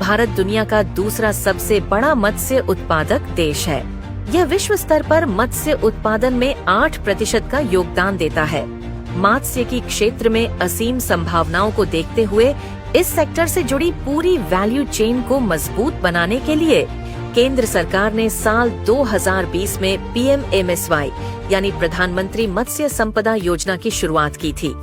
भारत दुनिया का दूसरा सबसे बड़ा मत्स्य उत्पादक देश है। यह विश्व स्तर पर मत्स्य उत्पादन में 8% का योगदान देता है। मात्स्यिकी क्षेत्र में असीम संभावनाओं को देखते हुए इस सेक्टर से जुड़ी पूरी वैल्यू चेन को मजबूत बनाने के लिए केंद्र सरकार ने साल 2020 में PMMSY यानी प्रधानमंत्री मत्स्य संपदा योजना की शुरुआत की थी।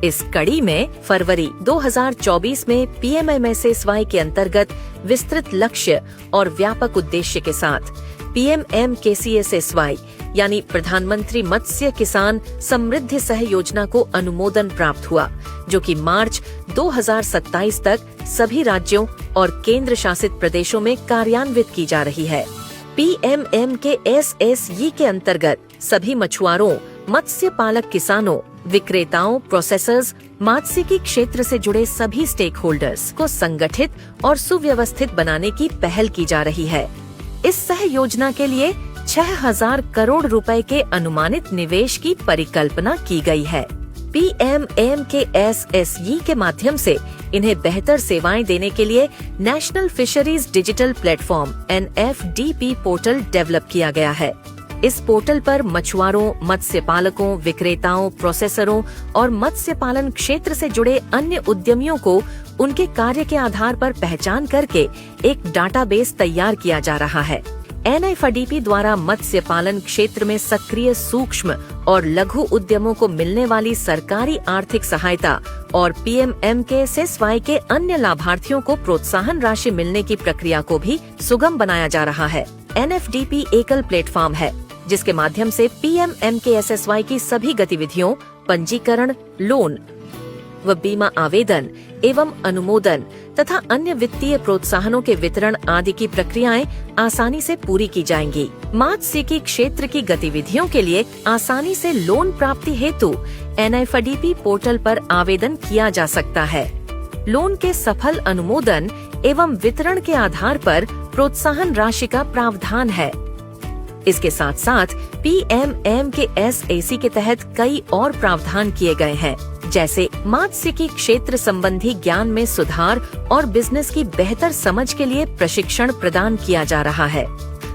इस कड़ी में फरवरी 2024 में PMMSY के अंतर्गत विस्तृत लक्ष्य और व्यापक उद्देश्य के साथ PMMKCSSY यानी प्रधानमंत्री मत्स्य किसान समृद्धि सह योजना को अनुमोदन प्राप्त हुआ, जो कि मार्च 2027 तक सभी राज्यों और केंद्र शासित प्रदेशों में कार्यान्वित की जा रही है। PMMKSSY के अंतर्गत सभी मछुआरों, मत्स्य पालक किसानों, विक्रेताओं, प्रोसेसर्स, मात्स्यिकी क्षेत्र से जुड़े सभी स्टेक होल्डर्स को संगठित और सुव्यवस्थित बनाने की पहल की जा रही है। इस सह योजना के लिए 6,000 करोड़ रुपए के अनुमानित निवेश की परिकल्पना की गई है। PMMKSSY के माध्यम से इन्हें बेहतर सेवाएं देने के लिए national fisheries digital platform NFDP portal develop किया गया है। इस पोर्टल पर मछुआरों, मत्स्य पालकों, विक्रेताओं, प्रोसेसरों और मत्स्य पालन क्षेत्र से जुड़े अन्य उद्यमियों को उनके कार्य के आधार पर पहचान करके एक डाटाबेस तैयार किया जा रहा है। NFDP द्वारा मत्स्य पालन क्षेत्र में सक्रिय सूक्ष्म और लघु उद्यमों को मिलने वाली सरकारी आर्थिक सहायता और PMMKSSY के अन्य लाभार्थियों को प्रोत्साहन राशि मिलने की प्रक्रिया को भी सुगम बनाया जा रहा है। NFDP एकल प्लेटफॉर्म है जिसके माध्यम से PMMKSSY की सभी गतिविधियों, पंजीकरण, लोन व बीमा आवेदन एवं अनुमोदन तथा अन्य वित्तीय प्रोत्साहनों के वितरण आदि की प्रक्रियाएं आसानी से पूरी की जाएंगी। मात्स्यिकी क्षेत्र की गतिविधियों के लिए आसानी से लोन प्राप्ति हेतु NFDP पोर्टल पर आवेदन किया जा सकता है। लोन के सफल अनुमोदन एवं वितरण के आधार पर प्रोत्साहन राशि का प्रावधान है। इसके साथ साथ PMMKSSY के तहत कई और प्रावधान किए गए हैं, जैसे मात्स्यिकी क्षेत्र संबंधी ज्ञान में सुधार और बिजनेस की बेहतर समझ के लिए प्रशिक्षण प्रदान किया जा रहा है।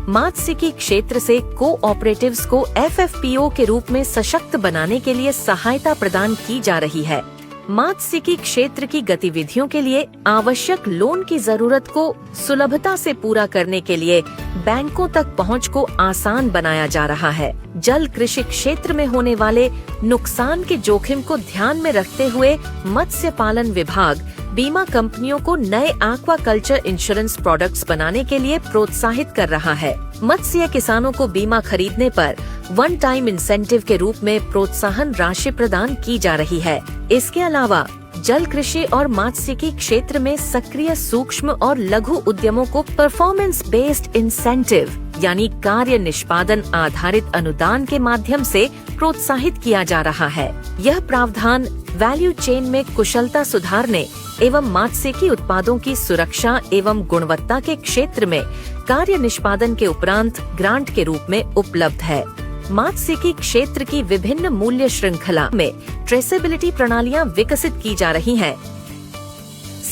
मात्स्यिकी क्षेत्र से कोऑपरेटिव्स को FFPO के रूप में सशक्त बनाने के लिए सहायता प्रदान की जा रही है। मात्स्यिकी क्षेत्र की गतिविधियों के लिए आवश्यक लोन की जरूरत को सुलभता से पूरा करने के लिए बैंकों तक पहुंच को आसान बनाया जा रहा है। जल कृषि क्षेत्र में होने वाले नुकसान के जोखिम को ध्यान में रखते हुए मत्स्य पालन विभाग बीमा कंपनियों को नए एक्वा कल्चर इंश्योरेंस प्रोडक्ट्स बनाने के लिए प्रोत्साहित कर रहा है। मत्स्य किसानों को बीमा खरीदने पर वन टाइम इंसेंटिव के रूप में प्रोत्साहन राशि प्रदान की जा रही है। इसके अलावा जल कृषि और मात्स्यिकी क्षेत्र में सक्रिय सूक्ष्म और लघु उद्यमों को परफॉर्मेंस बेस्ड इंसेंटिव यानी कार्य निष्पादन आधारित अनुदान के माध्यम से प्रोत्साहित किया जा रहा है। यह प्रावधान वैल्यू चेन में कुशलता सुधारने एवं मात्स्यिकी उत्पादों की सुरक्षा एवं गुणवत्ता के क्षेत्र में कार्य निष्पादन के उपरांत ग्रांट के रूप में उपलब्ध है। मात्स्यिकी क्षेत्र की विभिन्न मूल्य श्रृंखला में ट्रेसेबिलिटी प्रणालियां विकसित की जा रही हैं।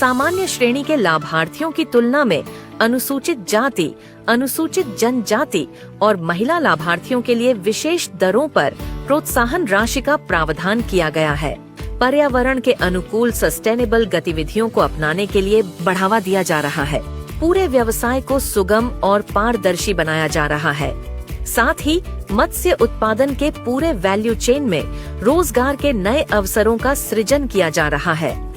सामान्य श्रेणी के लाभार्थियों की तुलना में अनुसूचित जाति, अनुसूचित जनजाति और महिला लाभार्थियों के लिए विशेष दरों पर प्रोत्साहन राशि का प्रावधान किया गया है। पर्यावरण के अनुकूल सस्टेनेबल गतिविधियों को अपनाने के लिए बढ़ावा दिया जा रहा है। पूरे व्यवसाय को सुगम और पारदर्शी बनाया जा रहा है। साथ ही मत्स्य उत्पादन के पूरे वैल्यू चेन में रोजगार के नए अवसरों का सृजन किया जा रहा है।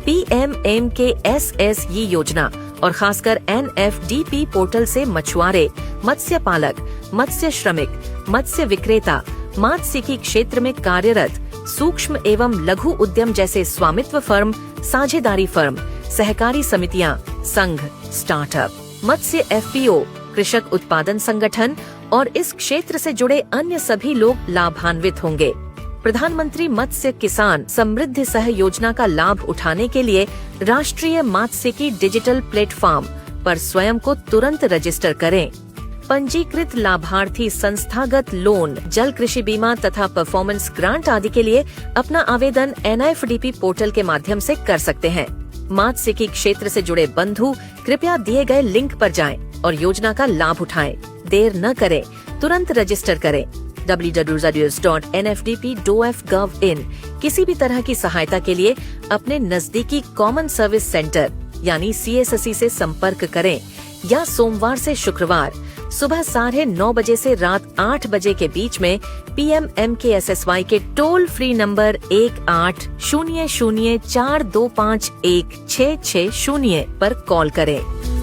PMMKSSY योजना और खासकर NFDP पोर्टल से मछुआरे, मत्स्य पालक, मत्स्य श्रमिक, मत्स्य विक्रेता, मात्स्यिकी क्षेत्र में कार्यरत सूक्ष्म एवं लघु उद्यम जैसे स्वामित्व फर्म, साझेदारी फर्म, सहकारी समितियां, संघ, स्टार्टअप, मत्स्य FPO, कृषक उत्पादन संगठन और इस क्षेत्र से जुड़े अन्य सभी लोग लाभान्वित होंगे। प्रधानमंत्री मत्स्य किसान समृद्धि सह योजना का लाभ उठाने के लिए राष्ट्रीय मात्स्यिकी डिजिटल प्लेटफॉर्म पर स्वयं को तुरंत रजिस्टर करें। पंजीकृत लाभार्थी संस्थागत लोन, जल कृषि बीमा तथा परफॉर्मेंस ग्रांट आदि के लिए अपना आवेदन NFDP पोर्टल के माध्यम से कर सकते हैं। मात्स्यिकी क्षेत्र से जुड़े बंधु कृपया दिए गए लिंक पर जाएं और योजना का लाभ उठाएं। देर न करें, तुरंत रजिस्टर करें www.nfdp.gov.in। किसी भी तरह की सहायता के लिए अपने नजदीकी कॉमन सर्विस सेंटर यानी CSSC से संपर्क करें या सोमवार से शुक्रवार सुबह 9:30 बजे से रात 8 बजे के बीच में PM-MKSSY के टोल फ्री नंबर 180042516660 पर कॉल करें।